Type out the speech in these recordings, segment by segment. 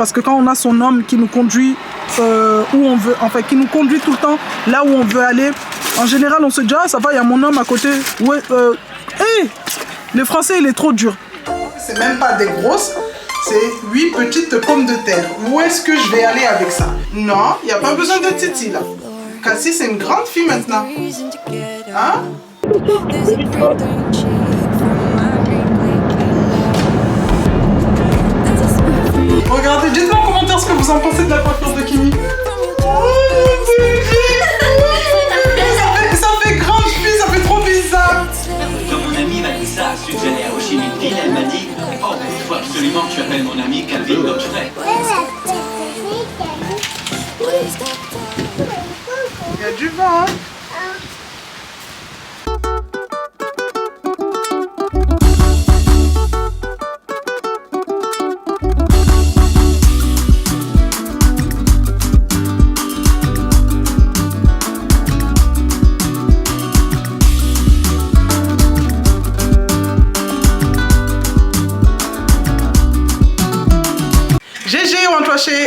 parce que quand on a son homme qui nous conduit où on veut, enfin qui nous conduit tout le temps là où on veut aller, en général on se dit ah ça va, il y a mon homme à côté. Ouais, hey, le français il est trop dur. C'est même pas des grosses, c'est 8 petites pommes de terre. Où est-ce que je vais aller avec ça? Non, il n'y a pas besoin de Titi là. Cassie c'est une grande fille maintenant. Hein? Regardez, dites-moi en commentaire ce que vous en pensez de la coiffure de Kimi. Oh ça fait grande fille, ça fait trop bizarre. Quand mon amie m'a dit ça à Sud-J'allais à Ho Chi Minh Ville, elle m'a dit oh, il faut absolument que tu appelles mon ami Calvin Godfrey. Il y a du vent, hein?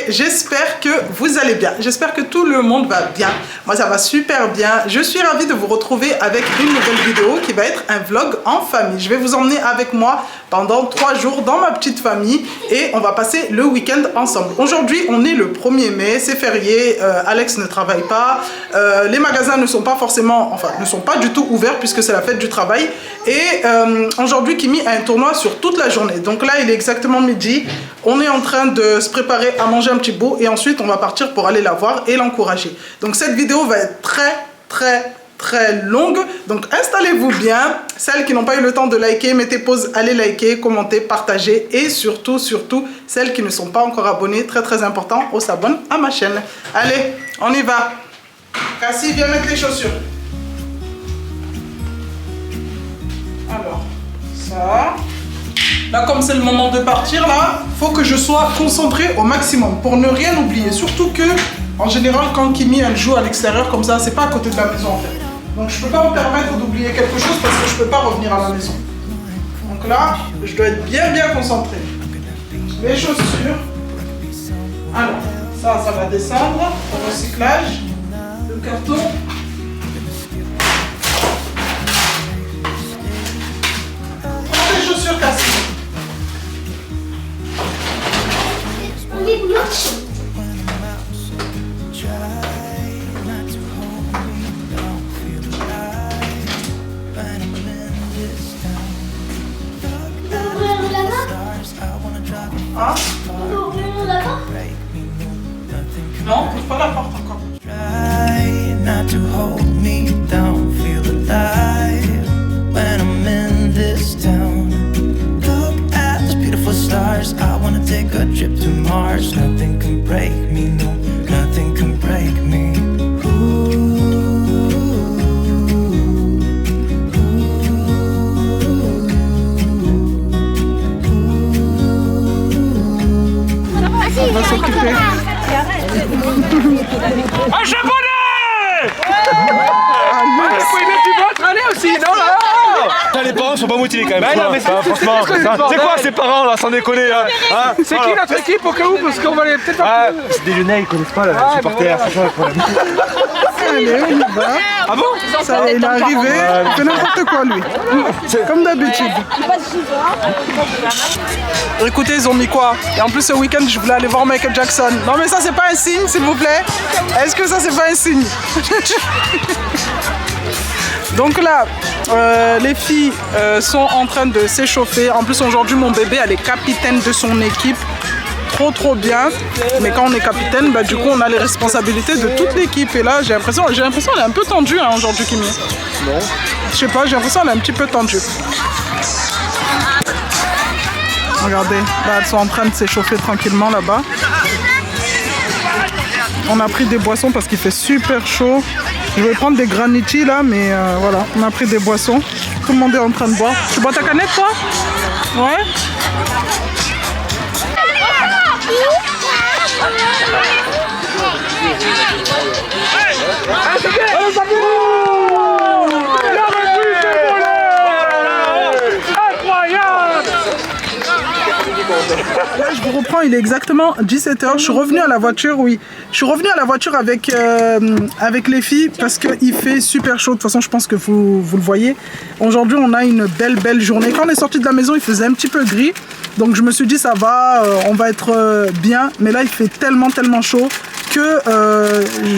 J'espère que vous allez bien, j'espère que tout le monde va bien. Moi ça va super bien. Je suis ravie de vous retrouver avec une nouvelle vidéo qui va être un vlog en famille. Je vais vous emmener avec moi pendant 3 jours dans ma petite famille et on va passer le week-end ensemble. Aujourd'hui on est le 1er mai, c'est férié, Alex ne travaille pas, les magasins ne sont pas forcément, enfin ne sont pas du tout ouverts puisque c'est la fête du travail. Et aujourd'hui Kimi a un tournoi sur toute la journée. Donc là il est exactement midi, on est en train de se préparer à manger un petit bout et ensuite on va partir pour aller la voir et l'encourager. Donc cette vidéo va être très longue, donc installez-vous bien. Celles qui n'ont pas eu le temps de liker, mettez pause, allez liker, commenter, partager et surtout celles qui ne sont pas encore abonnées, très important, on s'abonne à ma chaîne. Allez, on y va. Cassie, viens mettre les chaussures. Alors, ça... Là, comme c'est le moment de partir, là, faut que je sois concentrée au maximum pour ne rien oublier. Surtout que, en général, quand Kimi elle joue à l'extérieur comme ça, c'est pas à côté de la maison en fait. Donc je peux pas me permettre d'oublier quelque chose parce que je peux pas revenir à la maison. Donc là, je dois être bien concentrée. Les chaussures. Alors, ça va descendre au recyclage. Le carton. Prends les chaussures cassées. Hein? Non, ouvre pas la porte encore. I wanna take a trip to Mars. Nothing can break me, no, nothing can break me. On va s'occuper. Un japonais! Vous pouvez mettre du vôtre, allez aussi, non là! Les parents sont pas motivés quand même. Bah non, mais franchement, c'est quoi ces parents là, sans déconner là, hein? C'est qui notre équipe au cas où? Parce qu'on va les peut-être pas. C'est des Lyonnais, ils connaissent pas la supporter, c'est ça le problème. Allez, on y va. Ah bon? Ça, il est arrivé, il fait n'importe quoi lui. Comme d'habitude. Écoutez, ils ont mis quoi? Et en plus ce week-end je voulais aller voir Michael Jackson. Non mais ça c'est pas un signe s'il vous plaît. Est-ce que ça c'est pas un signe? Donc là, les filles sont en train de s'échauffer. En plus aujourd'hui mon bébé elle est capitaine de son équipe. Trop bien. Mais quand on est capitaine, bah, du coup on a les responsabilités de toute l'équipe. Et là j'ai l'impression elle est un peu tendue hein, aujourd'hui Kimi. Non. Je sais pas, j'ai l'impression elle est un petit peu tendue. Regardez, là elles sont en train de s'échauffer tranquillement là-bas. On a pris des boissons parce qu'il fait super chaud. Je vais prendre des graniti là, mais voilà, on a pris des boissons. Tout le monde est en train de boire. Tu bois ta canette toi? Ouais. Là, je vous reprends l'écran, il est exactement 17 h. Je suis revenu à la voiture, oui. Je suis revenu à la voiture avec les filles parce qu'il fait super chaud. De toute façon, je pense que vous le voyez. Aujourd'hui, on a une belle journée. Quand on est sorti de la maison, il faisait un petit peu gris. Donc je me suis dit ça va, on va être bien. Mais là, il fait tellement chaud que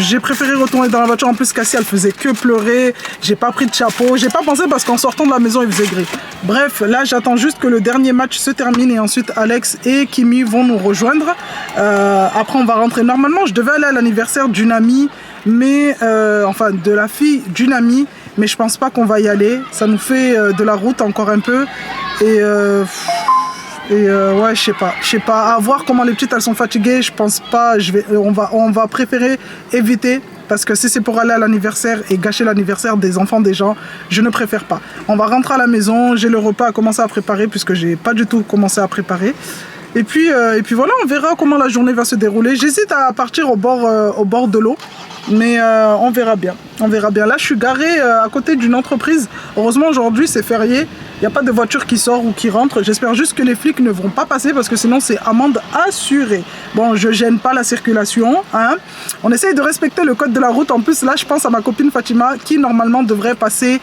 j'ai préféré retourner dans la voiture. En plus, Cassie, elle faisait que pleurer. J'ai pas pris de chapeau. J'ai pas pensé parce qu'en sortant de la maison, il faisait gris. Bref, là, j'attends juste que le dernier match se termine et ensuite Alex et Kimi vont nous rejoindre. Après, on va rentrer. Normalement, je devais aller à l'anniversaire d'une amie, mais enfin de la fille d'une amie, mais je pense pas qu'on va y aller. Ça nous fait de la route encore un peu et ouais, je sais pas, à voir comment les petites elles sont fatiguées, je pense pas, on va préférer éviter parce que si c'est pour aller à l'anniversaire et gâcher l'anniversaire des enfants des gens, je ne préfère pas. On va rentrer à la maison, j'ai le repas à commencer à préparer puisque j'ai pas du tout commencé à préparer. Et puis voilà, on verra comment la journée va se dérouler. J'hésite à partir au bord de l'eau. Mais on verra bien. Là, je suis garé à côté d'une entreprise. Heureusement, aujourd'hui, c'est férié. Il n'y a pas de voiture qui sort ou qui rentre. J'espère juste que les flics ne vont pas passer parce que sinon, c'est amende assurée. Bon, je gêne pas la circulation. Hein. On essaye de respecter le code de la route. En plus, là, je pense à ma copine Fatima qui, normalement, devrait passer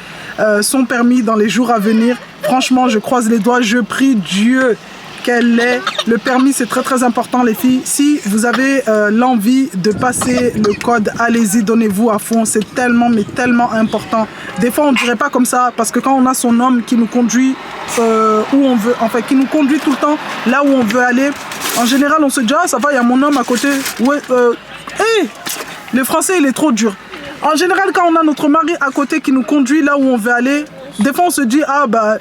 son permis dans les jours à venir. Franchement, je croise les doigts. Je prie Dieu qu'elle ait le permis. C'est très important, les filles. Si vous avez l'envie de passer le code, allez-y, donnez-vous à fond. C'est tellement important. Des fois, on ne dirait pas comme ça parce que quand on a son homme qui nous conduit où on veut, enfin qui nous conduit tout le temps là où on veut aller, en général, on se dit ah ça va, il y a mon homme à côté. Ouais, hey, le français il est trop dur. En général, quand on a notre mari à côté qui nous conduit là où on veut aller, des fois on se dit ah bah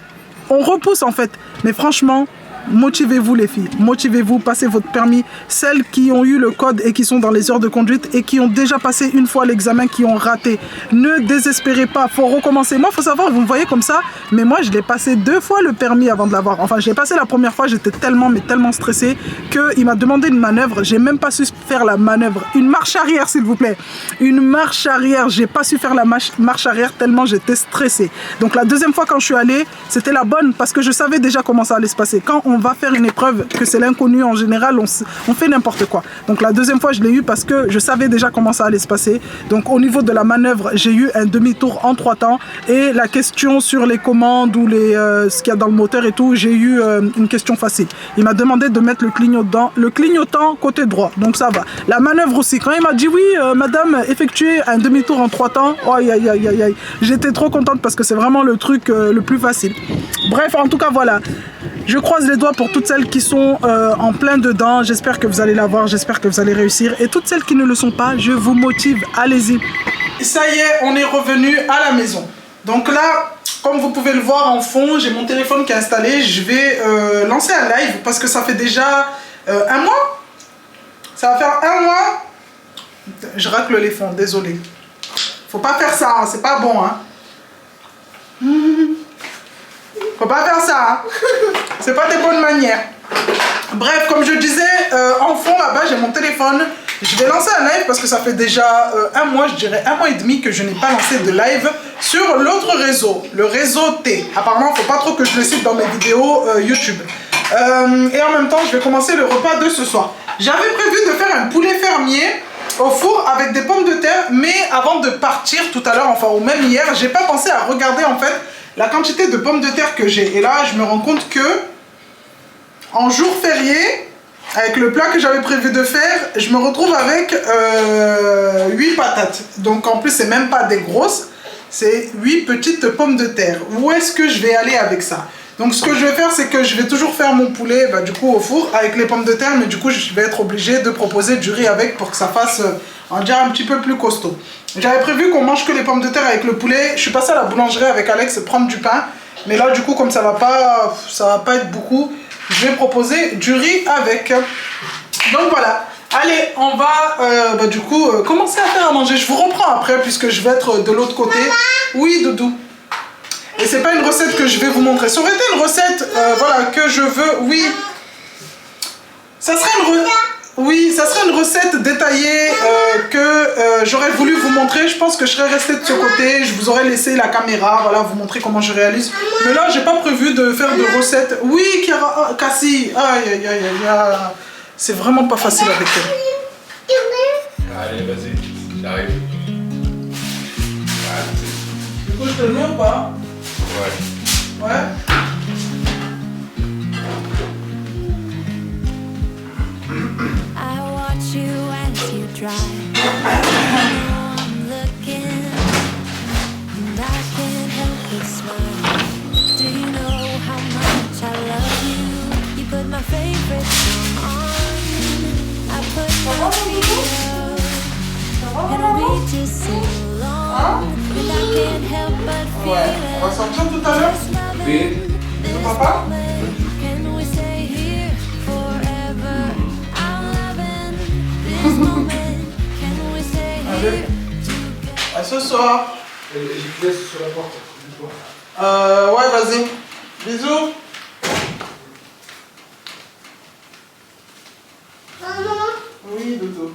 on repousse en fait. Mais franchement, motivez-vous les filles, motivez-vous, passez votre permis. Celles qui ont eu le code et qui sont dans les heures de conduite et qui ont déjà passé une fois l'examen, qui ont raté, ne désespérez pas, faut recommencer. Moi, faut savoir, vous me voyez comme ça, mais moi je l'ai passé 2 fois le permis avant de l'avoir. Enfin, je l'ai passé la première fois, j'étais tellement stressée qu'il m'a demandé une manœuvre, j'ai même pas su faire la manœuvre. Une marche arrière s'il vous plaît, une marche arrière, j'ai pas su faire la marche arrière tellement j'étais stressée. Donc la deuxième fois quand je suis allée, c'était la bonne parce que je savais déjà comment ça allait se passer. Quand on va faire une épreuve, que c'est l'inconnu en général, on fait n'importe quoi. Donc la deuxième fois je l'ai eu parce que je savais déjà comment ça allait se passer. Donc au niveau de la manœuvre, j'ai eu un demi-tour en 3 temps et la question sur les commandes ou ce qu'il y a dans le moteur et tout, j'ai eu une question facile. Il m'a demandé de mettre le clignotant côté droit, donc ça va. La manœuvre aussi, quand il m'a dit oui madame, effectuez un demi-tour en 3 temps, aïe, j'étais trop contente parce que c'est vraiment le truc le plus facile. Bref, en tout cas voilà. Je croise les doigts pour toutes celles qui sont en plein dedans. J'espère que vous allez l'avoir, j'espère que vous allez réussir. Et toutes celles qui ne le sont pas, je vous motive, allez-y. Ça y est, on est revenu à la maison. Donc là, comme vous pouvez le voir en fond, j'ai mon téléphone qui est installé. Je vais lancer un live parce que ça fait déjà 1 mois. Ça va faire 1 mois. Je racle les fonds, désolé. Faut pas faire ça, hein, c'est pas bon. Hein. Faut pas faire ça, hein. C'est pas des bonnes manières. Bref, comme je disais, en fond là-bas, j'ai mon téléphone. Je vais lancer un live parce que ça fait déjà 1 mois, je dirais 1 mois et demi que je n'ai pas lancé de live sur l'autre réseau, le réseau T. Apparemment, faut pas trop que je le cite dans mes vidéos YouTube. Et en même temps, je vais commencer le repas de ce soir. J'avais prévu de faire un poulet fermier au four avec des pommes de terre, mais avant de partir tout à l'heure, enfin ou même hier, j'ai pas pensé à regarder en fait la quantité de pommes de terre que j'ai. Et là, je me rends compte que en jour férié, avec le plat que j'avais prévu de faire, je me retrouve avec 8 patates. Donc en plus, c'est même pas des grosses, c'est 8 petites pommes de terre. Où est-ce que je vais aller avec ça? Donc ce que je vais faire, c'est que je vais toujours faire mon poulet du coup au four avec les pommes de terre, mais du coup je vais être obligé de proposer du riz avec pour que ça fasse on dirait un petit peu plus costaud. J'avais prévu qu'on mange que les pommes de terre avec le poulet. Je suis passé à la boulangerie avec Alex prendre du pain, mais là du coup comme ça va pas être beaucoup, je vais proposer du riz avec. Donc voilà. Allez, on va du coup commencer à faire à manger. Je vous reprends après puisque je vais être de l'autre côté. Oui, Doudou. Et c'est pas une recette que je vais vous montrer. Ça aurait été une recette, voilà, que je veux, oui. Ça serait une recette détaillée que j'aurais voulu vous montrer. Je pense que je serais restée de ce côté. Je vous aurais laissé la caméra, voilà, vous montrer comment je réalise. Mais là, j'ai pas prévu de faire de recette. Oui, Cassie. Aïe. C'est vraiment pas facile avec elle. Allez, vas-y, j'arrive. Du coup, je te le mets ou pas? Ouais. Ouais. I watch you as you drive. I'm looking, and I can't help but smile. Do you know how much I love you? You put my favorite song on. I put my feet up, and we just sing along. And I can't help but feel Ouais. On va sortir tout à l'heure. Oui. Papa? Can we stay here forever? I'm loving this moment. Can we stay Allez. here? À ce soir. Je te laisse sur la porte. Ouais, vas-y. Bisous. Oui, Dodo.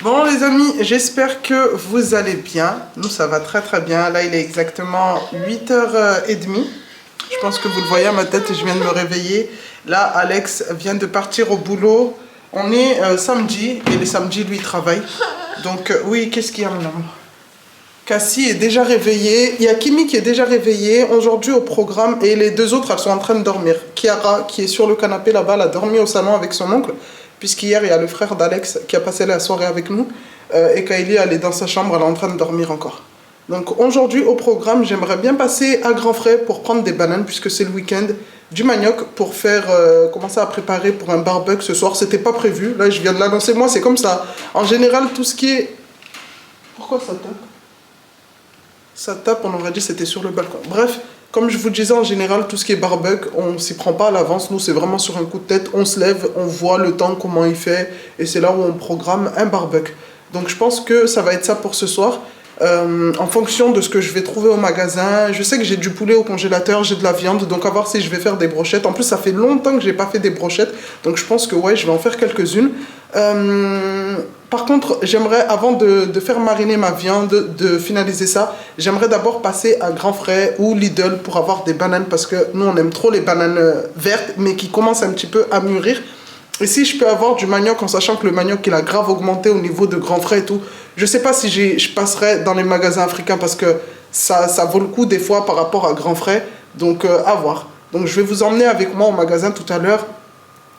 Bon les amis, j'espère que vous allez bien. Nous ça va très très bien. Là il est exactement 8h30. Je pense que vous le voyez à ma tête, je viens de me réveiller. Là Alex vient de partir au boulot. On est samedi et les samedis lui il travaille. Donc oui, qu'est-ce qu'il y a mon amour? Cassie est déjà réveillée. Il y a Kimi qui est déjà réveillée aujourd'hui au programme et les deux autres elles sont en train de dormir. Kiara qui est sur le canapé là-bas, elle a dormi au salon avec son oncle. Puisqu'hier, il y a le frère d'Alex qui a passé la soirée avec nous. Et Kylie, elle est dans sa chambre, elle est en train de dormir encore. Donc aujourd'hui, au programme, j'aimerais bien passer à Grand Frais pour prendre des bananes, puisque c'est le week-end, du manioc pour faire, commencer à préparer pour un barbecue ce soir. C'était pas prévu, là je viens de l'annoncer, moi c'est comme ça. En général, tout ce qui est... Pourquoi ça tape? Ça tape, on aurait dit c'était sur le balcon. Bref. Comme je vous disais, en général, tout ce qui est barbecue, on ne s'y prend pas à l'avance. Nous, c'est vraiment sur un coup de tête. On se lève, on voit le temps, comment il fait. Et c'est là où on programme un barbecue. Donc, je pense que ça va être ça pour ce soir. En fonction de ce que je vais trouver au magasin. Je sais que j'ai du poulet au congélateur, j'ai de la viande. Donc, à voir si je vais faire des brochettes. En plus, ça fait longtemps que je n'ai pas fait des brochettes. Donc, je pense que ouais, je vais en faire quelques-unes. Par contre, j'aimerais, avant de faire mariner ma viande, de finaliser ça, j'aimerais d'abord passer à Grand Frais ou Lidl pour avoir des bananes parce que nous, on aime trop les bananes vertes, mais qui commencent un petit peu à mûrir. Et si je peux avoir du manioc, en sachant que le manioc, il a grave augmenté au niveau de Grand Frais et tout, je sais pas si je passerai dans les magasins africains parce que ça vaut le coup des fois par rapport à Grand Frais. Donc, à voir. Donc, je vais vous emmener avec moi au magasin tout à l'heure.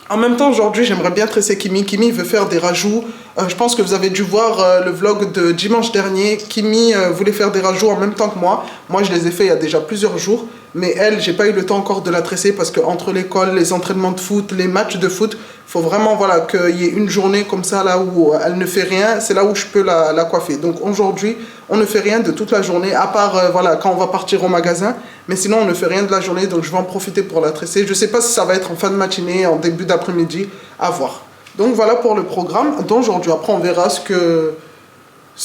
En même temps, aujourd'hui, j'aimerais bien tresser Kimi. Kimi veut faire des rajouts. Je pense que vous avez dû voir le vlog de dimanche dernier. Kimi voulait faire des rajouts en même temps que moi. Moi, je les ai fait il y a déjà plusieurs jours. Mais elle, j'ai pas eu le temps encore de la tresser parce qu'entre l'école, les entraînements de foot, les matchs de foot, il faut vraiment voilà, qu'il y ait une journée comme ça là où elle ne fait rien. C'est là où je peux la coiffer. Donc aujourd'hui, on ne fait rien de toute la journée, à part voilà, quand on va partir au magasin. Mais sinon, on ne fait rien de la journée, donc je vais en profiter pour la tresser. Je ne sais pas si ça va être en fin de matinée, en début d'après-midi, à voir. Donc voilà pour le programme d'aujourd'hui. Après, on verra ce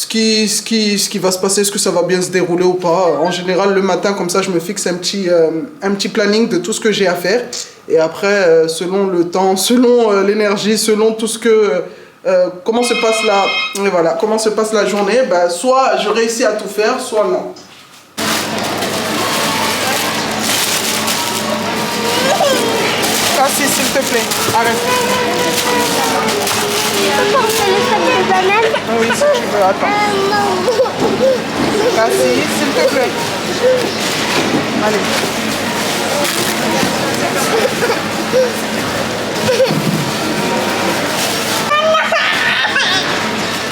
qui va se passer, est-ce que ça va bien se dérouler ou pas. En général, le matin, comme ça, je me fixe un petit planning de tout ce que j'ai à faire. Et après, selon le temps, selon l'énergie, selon tout ce que... comment se passe comment se passe la journée, bah, soit je réussis à tout faire, soit non. Cassie, s'il te plaît, arrête. Pour faire le sac de bananes. Oui, si tu veux, attends. Cassie, s'il te plaît. Allez.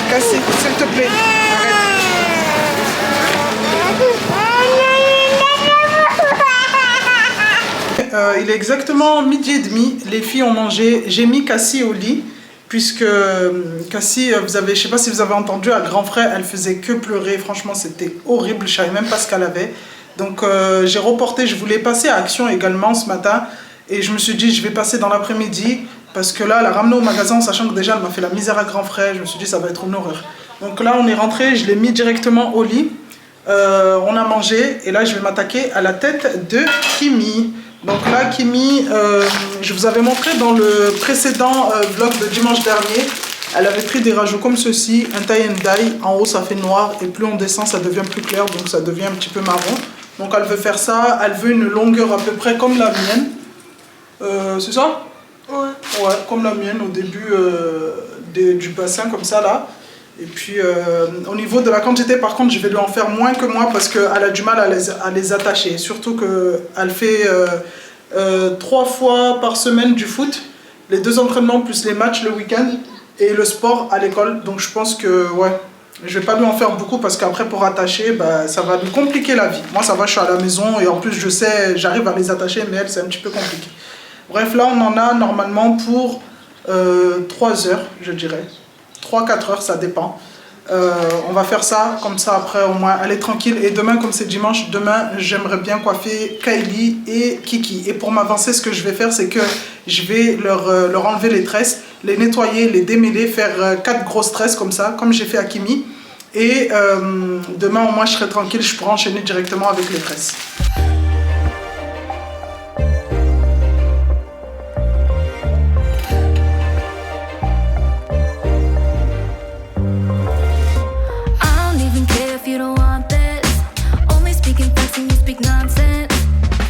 Cassie, s'il te plaît, arrête. Il est exactement 12h30, les filles ont mangé, j'ai mis Cassie au lit, puisque Cassie, je ne sais pas si vous avez entendu, à Grand Frais, elle faisait que pleurer, franchement c'était horrible, je ne savais même pas ce qu'elle avait. Donc j'ai reporté, je voulais passer à Action également ce matin, et je me suis dit je vais passer dans l'après-midi, parce que là elle a ramené au magasin, en sachant que déjà elle m'a fait la misère à Grand Frais, je me suis dit ça va être une horreur. Donc là on est rentré, je l'ai mis directement au lit, on a mangé, et là je vais m'attaquer à la tête de Kimi. Donc là, Kimi, je vous avais montré dans le précédent vlog de dimanche dernier, elle avait pris des rajouts comme ceci, un tie and dye, en haut ça fait noir et plus on descend ça devient plus clair, donc ça devient un petit peu marron. Donc elle veut faire ça, elle veut une longueur à peu près comme la mienne. C'est ça? Ouais. Ouais, comme la mienne au début du bassin, comme ça là. Et puis au niveau de la quantité, par contre, je vais lui en faire moins que moi parce qu'elle a du mal à les attacher. Surtout qu'elle fait 3 fois par semaine du foot, les 2 entraînements plus les matchs le week-end et le sport à l'école. Donc je pense que ouais, je vais pas lui en faire beaucoup parce qu'après pour attacher, bah, ça va lui compliquer la vie. Moi ça va, je suis à la maison et en plus je sais, j'arrive à les attacher, mais elle c'est un petit peu compliqué. Bref, là on en a normalement pour 3 heures, je dirais. 3-4 heures, ça dépend. On va faire ça, comme ça après au moins elle est tranquille. Et demain, comme c'est dimanche, demain j'aimerais bien coiffer Kylie et Kiki. Et pour m'avancer, ce que je vais faire, c'est que je vais leur enlever les tresses, les nettoyer, les démêler, faire 4 grosses tresses comme ça, comme j'ai fait à Kimi. Et demain au moins je serai tranquille, je pourrai enchaîner directement avec les tresses. You don't want this. Only speaking facts and you speak nonsense.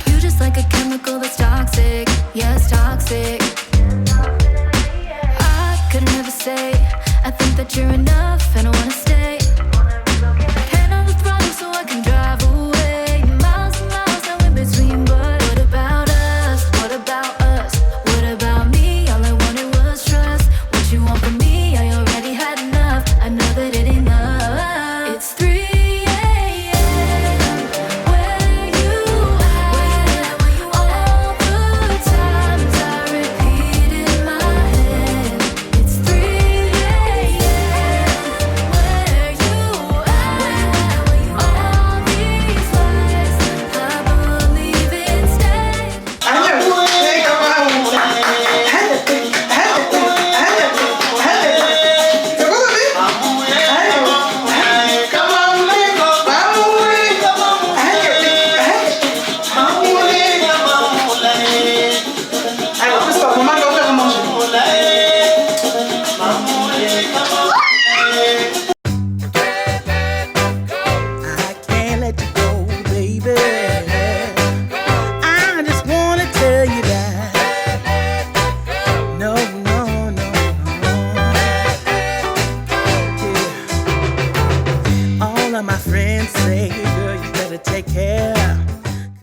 You just like a chemical that's toxic. Yes, toxic. I could never say. I think that you're enough and I wanna stay. Hand on the throttle so I can drive away. Miles and miles now in between. But what about us? What about us? What about me? All I wanted was trust. What you want from me? I already had enough. I know that it ain't enough. It's 3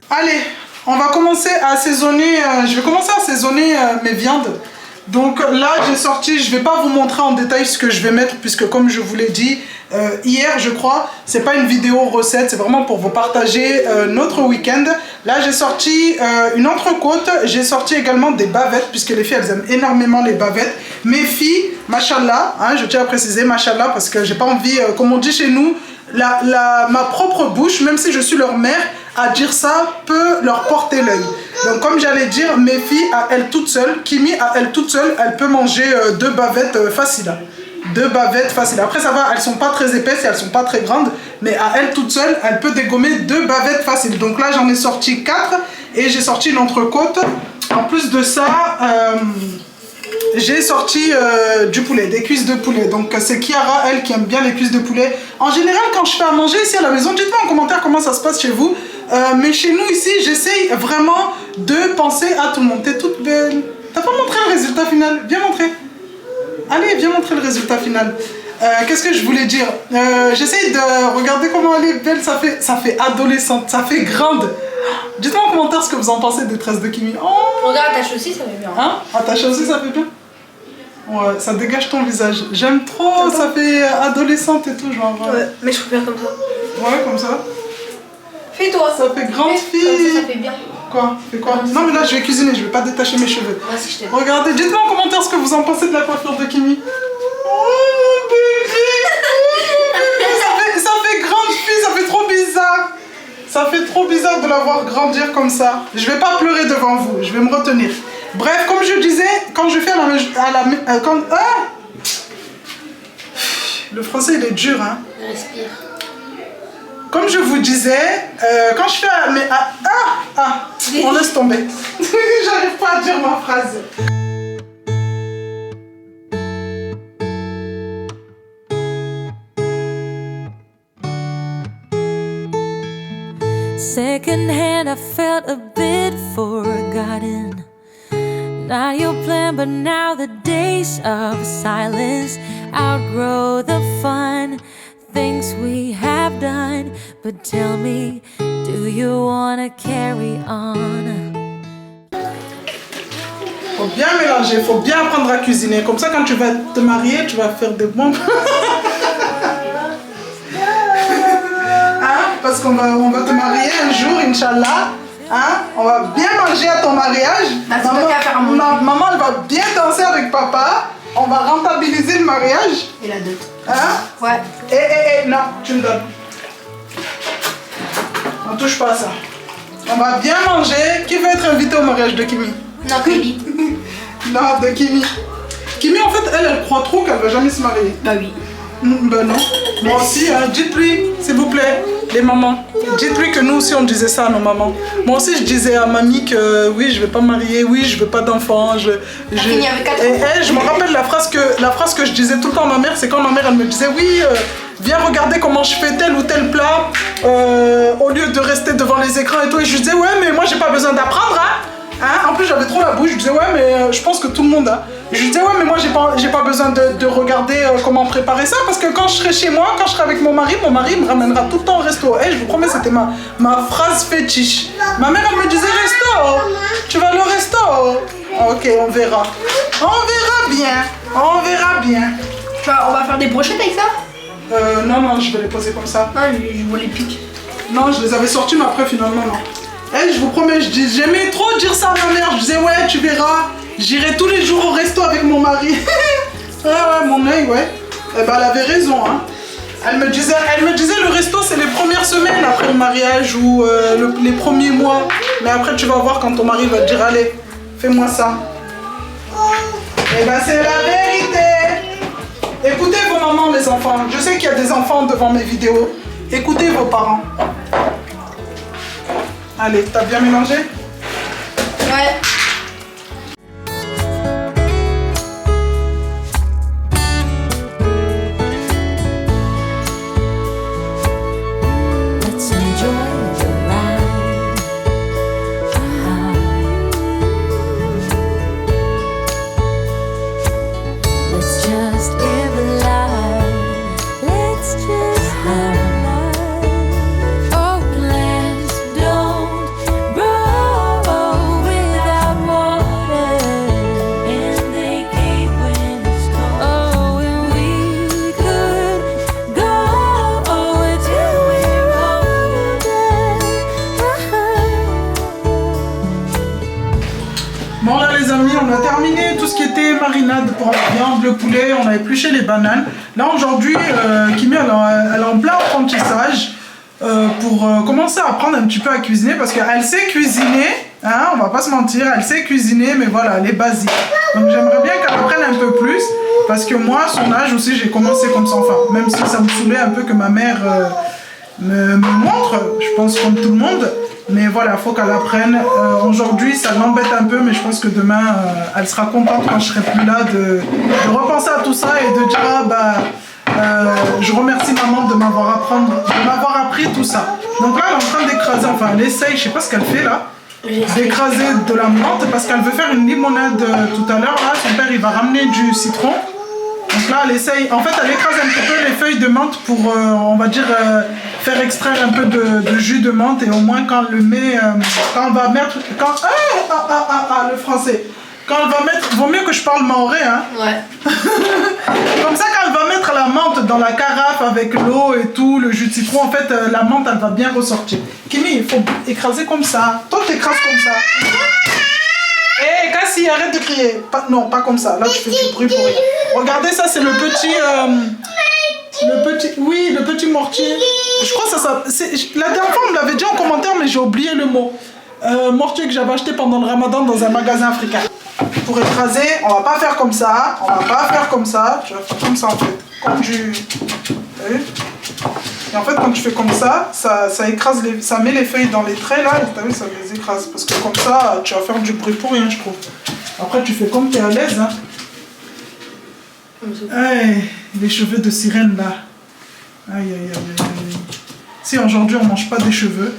Allez, on va commencer à assaisonner, je vais commencer à assaisonner mes viandes. Donc là j'ai sorti, je vais pas vous montrer en détail ce que je vais mettre puisque comme je vous l'ai dit hier je crois, c'est pas une vidéo recette, c'est vraiment pour vous partager notre week-end. Là j'ai sorti une entrecôte, j'ai sorti également des bavettes puisque les filles elles aiment énormément les bavettes. Mes filles, machallah, hein, je tiens à préciser machallah parce que j'ai pas envie, comme on dit chez nous, ma propre bouche, même si je suis leur mère, à dire ça peut leur porter l'œil. Donc comme j'allais dire, mes filles à elles toutes seules, Kimi à elle toute seule, elle peut manger 2 bavettes faciles. 2 bavettes faciles. Après ça va, elles sont pas très épaisses et elles sont pas très grandes, mais à elle toute seule, elle peut dégommer 2 bavettes faciles. Donc là j'en ai sorti 4 et j'ai sorti une entrecôte. En plus de ça, j'ai sorti du poulet, des cuisses de poulet. Donc c'est Kiara, elle, qui aime bien les cuisses de poulet. En général, quand je fais à manger ici à la maison, dites-moi en commentaire comment ça se passe chez vous. Mais chez nous ici, j'essaye vraiment de penser à tout le monde. T'es toute belle. T'as pas montré le résultat final? Viens montrer. Allez, viens montrer le résultat final. Qu'est-ce que je voulais dire? J'essaye de regarder comment elle est belle. Ça fait adolescente, ça fait grande. Dites-moi en commentaire ce que vous en pensez des tresses de Kimi. Oh. Regarde, attaché aussi, ça fait bien. Hein? Attaché aussi, ça fait bien? Ouais, ça dégage ton visage. J'aime trop, ça fait adolescente et tout, genre. Ouais, mais je préfère comme ça. Ouais, comme ça. Fais-toi. Ça fait grande fille. Ça fait bien. Quoi? Fais quoi? Non, mais là, je vais cuisiner, je vais pas détacher mes cheveux. Moi aussi, je t'aime. Regardez, dites-moi en commentaire ce que vous en pensez de la coiffure de Kimi. Oh, bébé! Ça fait grande fille, ça fait trop bizarre. Ça fait trop bizarre de la voir grandir comme ça. Je vais pas pleurer devant vous, je vais me retenir. Bref, comme je disais, quand je fais le français il est dur, hein. Respire. Comme je vous disais, quand je fais on laisse tomber. J'arrive pas à dire ma phrase. Secondhand, I felt a bit forgotten. Not your plan, but now the days of silence outgrow the fun things we have done. But tell me, do you wanna carry on? Faut bien mélanger, faut bien apprendre à cuisiner. Comme ça, quand tu vas te marier, tu vas faire des bons. Hein? Parce qu'on va te marier un jour, Inch'Allah. Hein? On va bien manger à ton mariage. Maman, elle va bien danser avec papa. On va rentabiliser le mariage. Et la dot. Hein? Ouais. Non, tu me donnes. On touche pas à ça. On va bien manger. Qui veut être invité au mariage de Kimi? Non, Kimi. Non, de Kimi. Kimi, en fait, elle croit trop qu'elle va jamais se marier. Bah oui. Ben non. Moi aussi, hein. Dites-lui, s'il vous plaît, les mamans. Dites-lui que nous aussi, on disait ça à nos mamans. Moi aussi, je disais à mamie que oui, je vais pas me marier, oui, je veux pas d'enfant. Fini avec 4 ans. Et je me rappelle la phrase que je disais tout le temps à ma mère, c'est quand ma mère, elle me disait oui, viens regarder comment je fais tel ou tel plat, au lieu de rester devant les écrans et tout. Et je disais ouais, mais moi, j'ai pas besoin d'apprendre, hein. Hein? En plus j'avais trop la bouche, je disais ouais mais je pense que tout le monde a. Je disais ouais mais moi j'ai pas besoin de regarder comment préparer ça parce que quand je serai chez moi, quand je serai avec mon mari me ramènera tout le temps au resto. Et je vous promets c'était ma phrase fétiche. Ma mère elle me disait resto, tu vas aller au resto. Ok on verra. On verra bien. Tu vois, on va faire des brochettes avec ça? Non je vais les poser comme ça. Non je vois les pics. Non je les avais sortis mais après finalement non. Hey, je vous promets, j'aimais trop dire ça à ma mère. Je disais, ouais, tu verras, j'irai tous les jours au resto avec mon mari. Ouais, mon œil, ouais. Eh ben, elle avait raison, hein. Elle me disait, le resto, c'est les premières semaines après le mariage ou les premiers mois. Mais après, tu vas voir quand ton mari va te dire, allez, fais-moi ça. Eh ben, c'est la vérité. Écoutez vos mamans, les enfants. Je sais qu'il y a des enfants devant mes vidéos. Écoutez vos parents. Allez, t'as bien mélangé? Ouais. Let's enjoy the ride. Let's just live a life. Let's just live a life. Open lands don't grow without water, and they cave when it's cold. Oh, and we could go till we're older. Bon là les amis, on a terminé tout ce qui était marinade pour la viande, le poulet, on a épluché les bananes. Là aujourd'hui, Kimi elle est en plein apprentissage pour commencer à apprendre un petit peu à cuisiner parce qu'elle sait cuisiner, hein, on va pas se mentir, elle sait cuisiner mais voilà, les basiques. Donc j'aimerais bien qu'elle apprenne un peu plus parce que moi, à son âge aussi, j'ai commencé comme ça, enfin, même si ça me saoulait un peu que ma mère me montre, je pense comme tout le monde. Mais voilà, il faut qu'elle apprenne. Aujourd'hui, ça l'embête un peu, mais je pense que demain, elle sera contente quand je serai plus là de repenser à tout ça et de dire ah, bah, je remercie maman de m'avoir appris tout ça. Donc là, elle est en train d'écraser, enfin elle essaye, je sais pas ce qu'elle fait là, d'écraser de la menthe parce qu'elle veut faire une limonade tout à l'heure. Là, son père il va ramener du citron. Donc là, elle essaye, en fait, elle écrase un petit peu les feuilles de menthe pour, on va dire, faire extraire un peu de jus de menthe et au moins quand elle le met, quand on va mettre, le français, quand elle va mettre, vaut mieux que je parle maoré, hein. Ouais. Comme ça, quand elle va mettre la menthe dans la carafe avec l'eau et tout, le jus de citron, en fait, la menthe, elle va bien ressortir. Kimi, il faut écraser comme ça. Toi, tu écrases comme ça. Hé, Cassie, arrête de crier. Non, pas comme ça. Là, tu fais du bruit pour rien. Regardez, ça, c'est le petit... le petit mortier. Je crois que ça... La dernière fois, on me l'avait dit en commentaire, mais j'ai oublié le mot. Mortier que j'avais acheté pendant le ramadan dans un magasin africain. Pour écraser, on va pas faire comme ça. On va pas faire comme ça. Tu vas faire comme ça, en fait. Comme du... T'as vu ? Et en fait, quand tu fais comme ça, ça écrase ça met les feuilles dans les traits là, et t'as vu, ça les écrase. Parce que comme ça, tu vas faire du bruit pour rien, je trouve. Après, tu fais comme tu es à l'aise. Hein. Hey, les cheveux de sirène là. Aïe, aïe, aïe, aïe, aïe. Si aujourd'hui on mange pas des cheveux.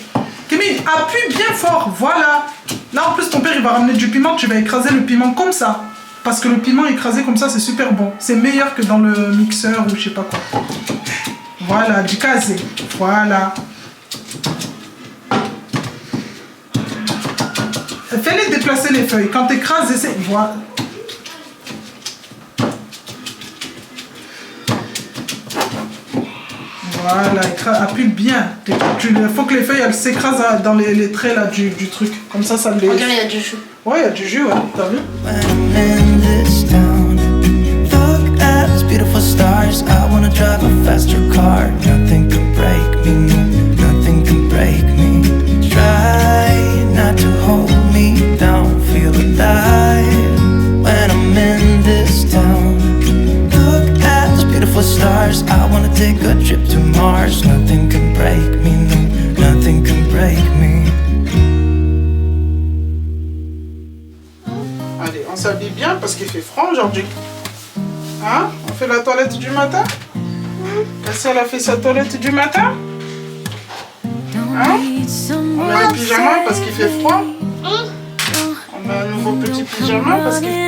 Kimi, appuie bien fort, voilà. Là, en plus, ton père, il va ramener du piment. Tu vas écraser le piment comme ça. Parce que le piment écrasé comme ça, c'est super bon. C'est meilleur que dans le mixeur ou je sais pas quoi. Voilà, du casé. Voilà. Fais-les déplacer les feuilles. Quand tu écrases, essaie. Voilà. Voilà, appuie bien. Il faut que les feuilles s'écrasent dans les traits là, du truc. Comme ça, ça les... On dirait il y a du jus. Ouais, il y a du jus, ouais. T'as vu? When I'm in this town, look at those beautiful stars. I wanna drive a faster car. Nothing can break me, no, nothing can break me. Try not to hold me down, feel alive. When I'm in this town, look at those beautiful stars. I wanna take a trip to Mars. Nothing can break me, no, nothing can break me. Allez, on s'habille bien parce qu'il fait froid aujourd'hui. Hein? On fait la toilette du matin? Cassie, elle a fait sa toilette du matin? Hein? On met le pyjama parce qu'il fait froid? On met un nouveau petit pyjama parce qu'il...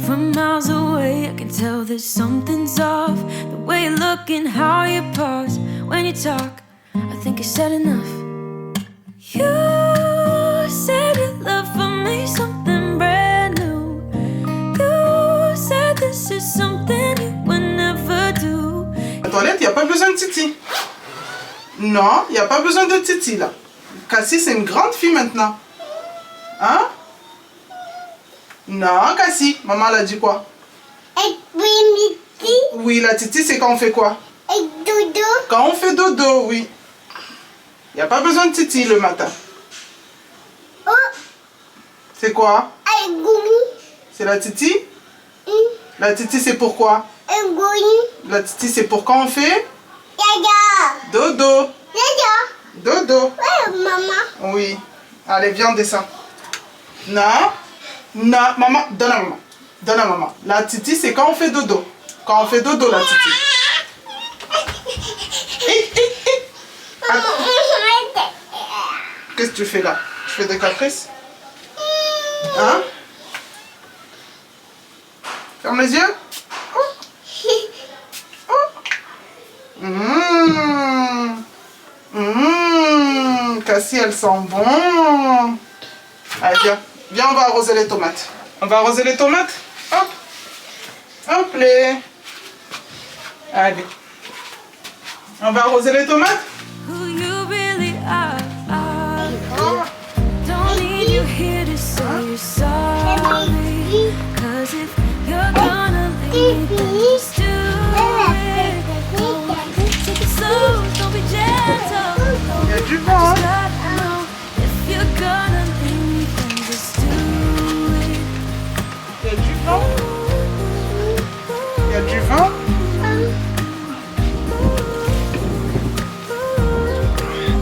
From miles away, I can tell that something's off. The way you look and how you pause when you talk, I think I said enough. You said you love for me something brand new. You said this is something you would never do. La toilette, il n'y a pas besoin de titi. Non, il n'y a pas besoin de titi là. Cassie, c'est une grande fille maintenant. Hein? Non, Cassie, maman l'a dit quoi? Oui, la titi, c'est quand on fait quoi? Dodo. Quand on fait dodo, oui. Il n'y a pas besoin de titi le matin. Oh, C'est quoi? gouni. C'est la titi? La titi, c'est pourquoi? Gouni. La titi, c'est pour quand on fait Yaya. dodo. Yaya. Dodo. Ouais, maman. Oui. Allez, viens, on descend. Non. Non, maman, donne à maman. Donne à maman. La titi, c'est quand on fait dodo. Quand on fait dodo, la titi. Attends. Qu'est-ce que tu fais là? Tu fais des caprices? Hein? Ferme les yeux. Cassie, elle sent bon. Allez, viens. Viens, on va arroser les tomates. On va arroser les tomates. Hop. Hop les. Allez. On va arroser les tomates. Who you really are. Don't need you here to say you're sorry. 'Cause if you're gonna leave, then just do it. Take it slow, don't be gentle. Il y a du vent, hein? Gotta know if you're gonna leave, then just do it. Il y a du vent. Il y a du vent.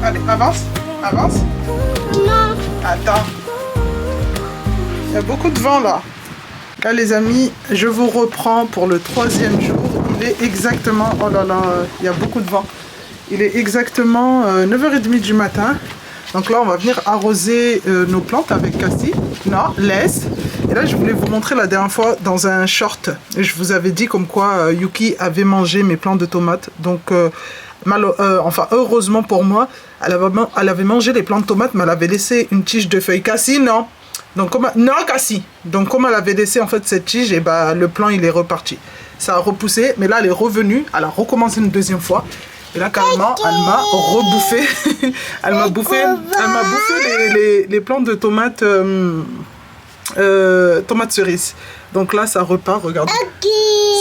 Allez, avance. Avance. Non. Attends. Il y a beaucoup de vent là. Là les amis, je vous reprends pour le 3e jour. Il est exactement... Oh là là, il y a beaucoup de vent. Il est exactement 9h30 du matin. Donc là on va venir arroser nos plantes avec Cassie. Non, laisse. Et là je voulais vous montrer la dernière fois dans un short. Et je vous avais dit comme quoi Yuki avait mangé mes plants de tomates. Donc... enfin heureusement pour moi, elle avait mangé les plants de tomates, mais elle avait laissé une tige de feuilles. Cassie, non. Donc non, Cassie. Donc comme elle avait laissé en fait cette tige, et bah le plant il est reparti. Ça a repoussé, mais là elle est revenue, elle a recommencé une 2e fois. Et là carrément elle m'a rebouffé. elle m'a bouffé les plants de tomates tomates cerises. Donc là ça repart, regardez.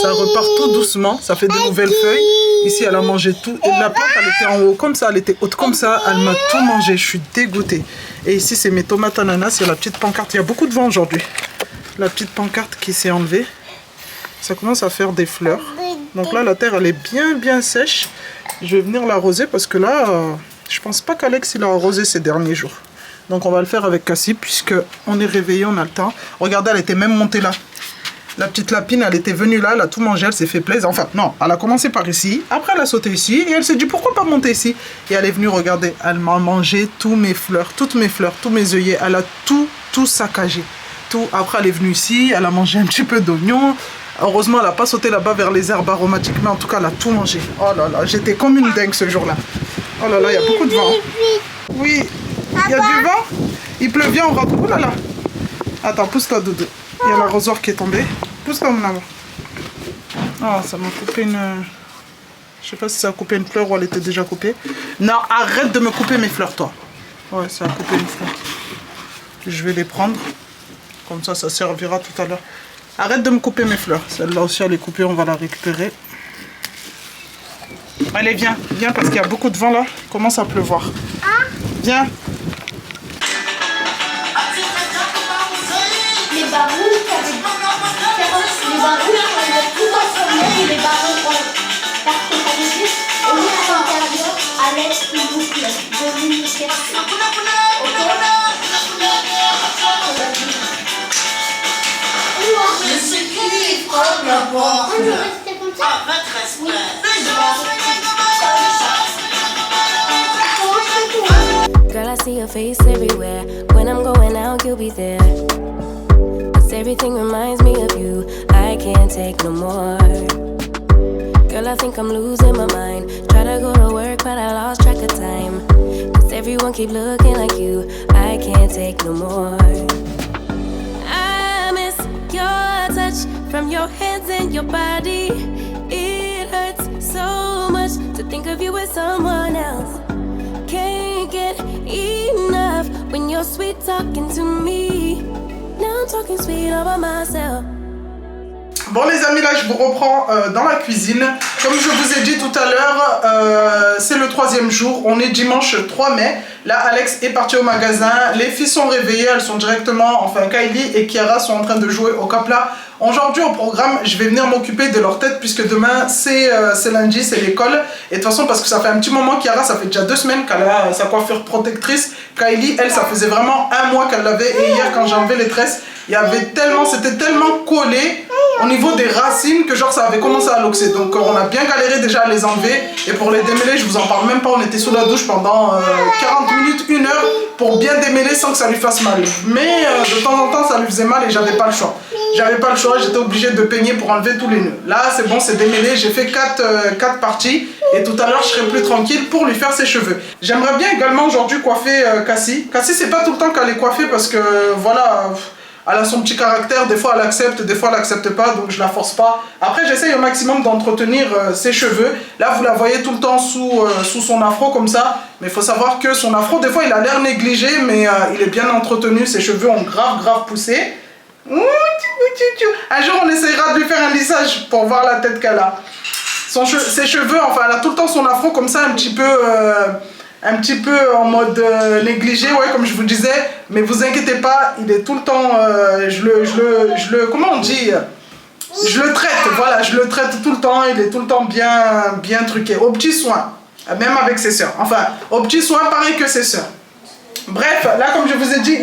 Ça repart tout doucement, ça fait de nouvelles feuilles. Ici, elle a mangé tout. Et la plante, elle était en haut comme ça, elle était haute comme ça. Elle m'a tout mangé, je suis dégoûtée. Et ici, c'est mes tomates ananas. Il y a la petite pancarte. Il y a beaucoup de vent aujourd'hui. La petite pancarte qui s'est enlevée. Ça commence à faire des fleurs. Donc là, la terre, elle est bien sèche. Je vais venir l'arroser parce que là, je pense pas qu'Alex, il a arrosé ces derniers jours. Donc on va le faire avec Cassie puisque on est réveillé, on a le temps. Regardez, elle était même montée là. La petite lapine, elle était venue là, elle a tout mangé, elle s'est fait plaisir. Enfin, non, elle a commencé par ici, après elle a sauté ici, et elle s'est dit pourquoi pas monter ici. Et elle est venue regarder, elle m'a mangé tous mes fleurs, toutes mes fleurs, tous mes œillets, elle a tout saccagé. Tout. Après elle est venue ici, elle a mangé un petit peu d'oignon. Heureusement, elle n'a pas sauté là-bas vers les herbes aromatiques, mais en tout cas, elle a tout mangé. Oh là là, j'étais comme une dingue ce jour-là. Oh là là, il y a beaucoup de vent. Oui, il y a du vent. Il pleut bien, on rentre. Oh là là. Attends, pousse-toi, Doudou. Il y a l'arrosoir qui est tombé. Pousse-toi, mon amour. Oh, ça m'a coupé une... Je sais pas si ça a coupé une fleur ou elle était déjà coupée. Non, arrête de me couper mes fleurs, toi. Ouais, ça a coupé une fleur. Je vais les prendre. Comme ça, ça servira tout à l'heure. Arrête de me couper mes fleurs. Celle-là aussi, elle est coupée, on va la récupérer. Allez, viens. Viens, parce qu'il y a beaucoup de vent là. Il commence à pleuvoir. Viens. Les barous, les barous, on les tout transformés et les barous, parce que ça veut dire, on met à l'intérieur avec une boucle de l'unité. Girl, I see your face everywhere. When I'm going out, you'll be there. 'Cause everything reminds me of you. I can't take no more. Girl, I think I'm losing my mind. Try to go to work, but I lost track of time. 'Cause everyone keep looking like you. I can't take no more. I miss your touch from your hands and your body. It hurts so much to think of you with someone else. Can't get enough when you're sweet talking to me. Now I'm talking sweet all by myself. Bon les amis, là je vous reprends dans la cuisine. Comme je vous ai dit tout à l'heure, c'est le 3e jour. On est dimanche 3 mai. Là Alex est parti au magasin. Les filles sont réveillées, elles sont directement, enfin Kylie et Kiara sont en train de jouer au Capla. Aujourd'hui au programme, je vais venir m'occuper de leur tête puisque demain c'est lundi, c'est l'école. Et de toute façon parce que ça fait un petit moment, Kiara, ça fait déjà 2 semaines qu'elle a sa coiffure protectrice. Kylie, elle, ça faisait vraiment 1 mois qu'elle l'avait. Et hier quand j'ai enlevé les tresses, il y avait tellement, c'était tellement collé au niveau des racines que genre ça avait commencé à luxer. Donc on a bien galéré déjà à les enlever. Et pour les démêler, je vous en parle même pas, on était sous la douche pendant 40 minutes, 1 heure pour bien démêler sans que ça lui fasse mal. Mais de temps en temps ça lui faisait mal et j'avais pas le choix. J'avais pas le choix, j'étais obligée de peigner pour enlever tous les nœuds. Là c'est bon, c'est démêlé, j'ai fait 4 parties. Et tout à l'heure je serai plus tranquille pour lui faire ses cheveux. J'aimerais bien également aujourd'hui coiffer Cassie. Cassie c'est pas tout le temps qu'elle est coiffée parce que voilà... Elle a son petit caractère, des fois elle accepte, des fois elle accepte pas, donc je la force pas. Après j'essaye au maximum d'entretenir ses cheveux. Là vous la voyez tout le temps sous son afro comme ça. Mais il faut savoir que son afro, des fois il a l'air négligé, mais il est bien entretenu. Ses cheveux ont grave poussé. Un jour on essayera de lui faire un lissage pour voir la tête qu'elle a. Ses cheveux, enfin elle a tout le temps son afro comme ça un petit peu en mode négligé, ouais, comme je vous disais, mais vous inquiétez pas, il est tout le temps, comment on dit, je le traite, voilà, je le traite tout le temps, il est tout le temps bien truqué, aux petits soins, même avec ses soeurs, enfin, aux petits soins pareil que ses soeurs. Bref, là comme je vous ai dit,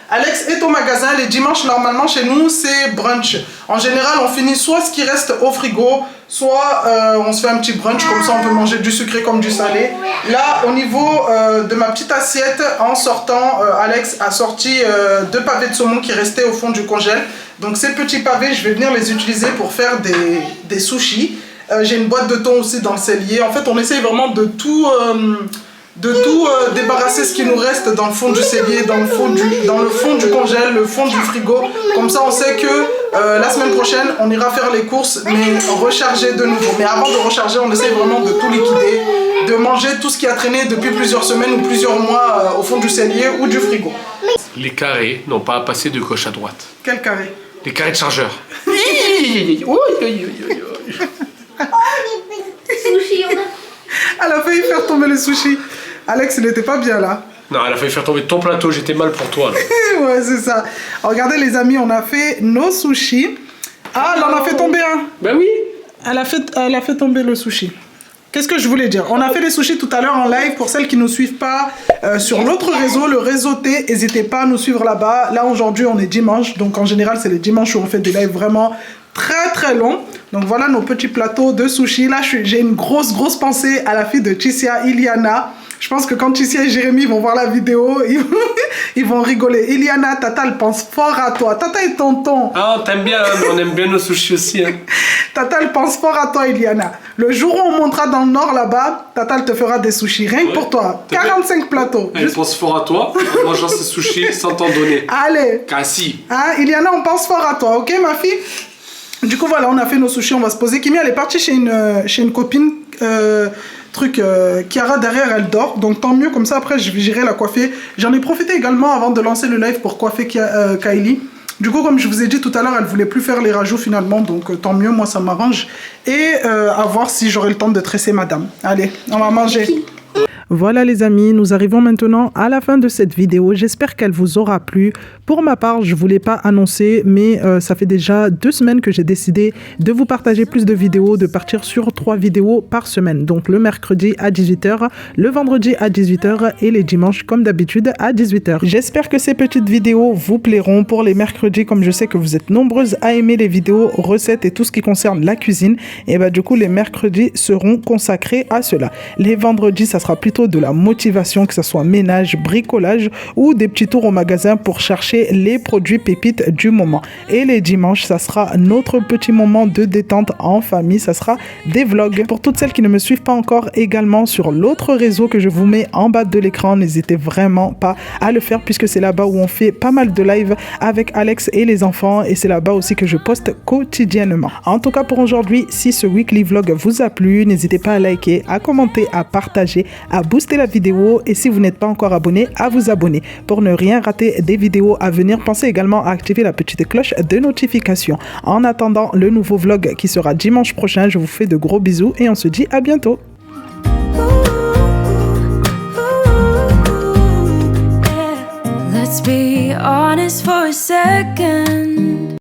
Alex est au magasin. Les dimanches, normalement, chez nous, c'est brunch. En général, on finit soit ce qui reste au frigo, soit on se fait un petit brunch, comme ça on peut manger du sucré comme du salé. Là, au niveau de ma petite assiette, en sortant, Alex a sorti 2 pavés de saumon qui restaient au fond du congèle. Donc ces petits pavés, je vais venir les utiliser pour faire des sushis. J'ai une boîte de thon aussi dans le cellier. En fait, on essaye vraiment de tout... débarrasser ce qui nous reste dans le fond du cellier, dans le fond du congèle, le fond du frigo. Comme ça on sait que la semaine prochaine on ira faire les courses mais recharger de nouveau. Mais avant de recharger on essaie vraiment de tout liquider, de manger tout ce qui a traîné depuis plusieurs semaines ou plusieurs mois au fond du cellier ou du frigo. Les carrés n'ont pas à passer de gauche à droite. Quel carré? Les carrés de chargeur. Sushi, on a... Elle a failli faire tomber le sushi. Alex, il n'était pas bien là. Non, elle a failli faire tomber ton plateau, j'étais mal pour toi là. Ouais, c'est ça. Regardez les amis, on a fait nos sushis. Ah, elle en a fait tomber un. Ben oui. Elle a fait tomber le sushi. Qu'est-ce que je voulais dire? On a fait les sushis tout à l'heure en live. Pour celles qui ne nous suivent pas sur l'autre réseau, le réseau T, n'hésitez pas à nous suivre là-bas. Là, aujourd'hui, on est dimanche. Donc, en général, c'est les dimanches où on fait des lives vraiment très longs. Donc, voilà nos petits plateaux de sushis. Là, j'ai une grosse pensée à la fille de Tissia, Iliana. Je pense que quand Tissia et Jérémy vont voir la vidéo, ils vont rigoler. Iliana, Tata, elle pense fort à toi. Tata et tonton. Ah, t'aimes bien, hein, on aime bien nos sushis aussi. Hein. Tata, elle pense fort à toi, Iliana. Le jour où on montera dans le nord là-bas, Tata, elle te fera des sushis. Rien que pour toi. 45 plateaux. Elle pense fort à toi en mangeant ses sushis sans t'en donner. Allez. Cassie. Hein, Iliana, on pense fort à toi, ok, ma fille? Du coup, voilà, on a fait nos sushis, on va se poser. Kimi, elle est partie chez une copine. Chiara derrière elle dort, donc tant mieux, comme ça après j'irai la coiffer. J'en ai profité également avant de lancer le live pour coiffer Kylie. Du coup, comme je vous ai dit tout à l'heure, elle voulait plus faire les rajouts finalement, donc tant mieux, moi ça m'arrange. Et à voir si j'aurai le temps de tresser madame. Allez, on va manger. Voilà les amis, nous arrivons maintenant à la fin de cette vidéo. J'espère qu'elle vous aura plu. Pour ma part, je ne voulais pas annoncer, mais ça fait déjà 2 semaines que j'ai décidé de vous partager plus de vidéos, de partir sur 3 vidéos par semaine. Donc le mercredi à 18h, le vendredi à 18h et les dimanches comme d'habitude à 18h. J'espère que ces petites vidéos vous plairont. Pour les mercredis, comme je sais que vous êtes nombreuses à aimer les vidéos recettes et tout ce qui concerne la cuisine, et bah du coup les mercredis seront consacrés à cela. Les vendredis, ça sera plutôt de la motivation, que ce soit ménage, bricolage ou des petits tours au magasin pour chercher les produits pépites du moment. Et les dimanches, ça sera notre petit moment de détente en famille, ça sera des vlogs. Pour toutes celles qui ne me suivent pas encore également sur l'autre réseau que je vous mets en bas de l'écran, n'hésitez vraiment pas à le faire puisque c'est là-bas où on fait pas mal de live avec Alex et les enfants et c'est là-bas aussi que je poste quotidiennement. En tout cas pour aujourd'hui, si ce weekly vlog vous a plu, n'hésitez pas à liker, à commenter, à partager, à booster la vidéo et si vous n'êtes pas encore abonné, à vous abonner. Pour ne rien rater des vidéos à venir, pensez également à activer la petite cloche de notification. En attendant le nouveau vlog qui sera dimanche prochain, je vous fais de gros bisous et on se dit à bientôt. Let's be honest for a second.